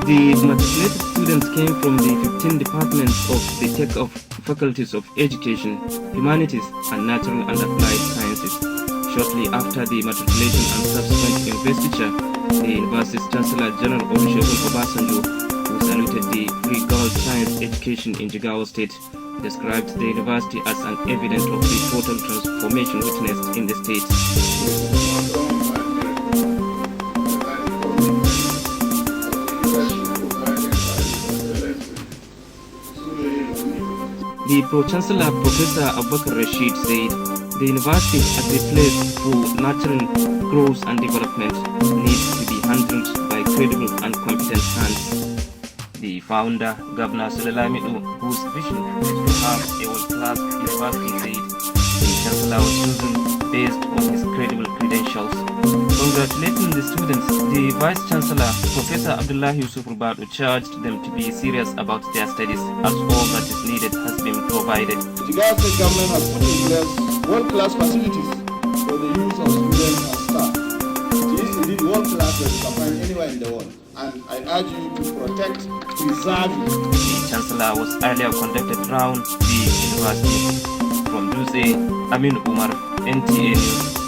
The matriculated students came from the 15 departments of the Tech of Faculties of Education, Humanities, and Natural and Applied Sciences. Shortly after the matriculation and subsequent investiture, the university's Chancellor General Olusegun Obasanjo, who saluted the free girls' science education in Jigawa State, described the university as an evidence of the total transformation witnessed in the state. The Pro-Chancellor Professor Abubakar Rashid said the university as a place for nurturing growth and development needs to be handled by credible and competent hands. The founder, Governor Sulalamido, whose vision is to have a world-class university, said the Chancellor was chosen based on his credible credentials. Congratulating the students, the Vice Chancellor, Professor Abdullah Yusuf Rubadu, charged them to be serious about their studies as all that is needed has been provided. The Jigawa State government has put in place world-class facilities for the use of students and staff. It is indeed world-class that you can find anywhere in the world, and I urge you to protect, preserve it. The Chancellor was earlier conducted round the university. From Duse, Amin Umar, NTA News.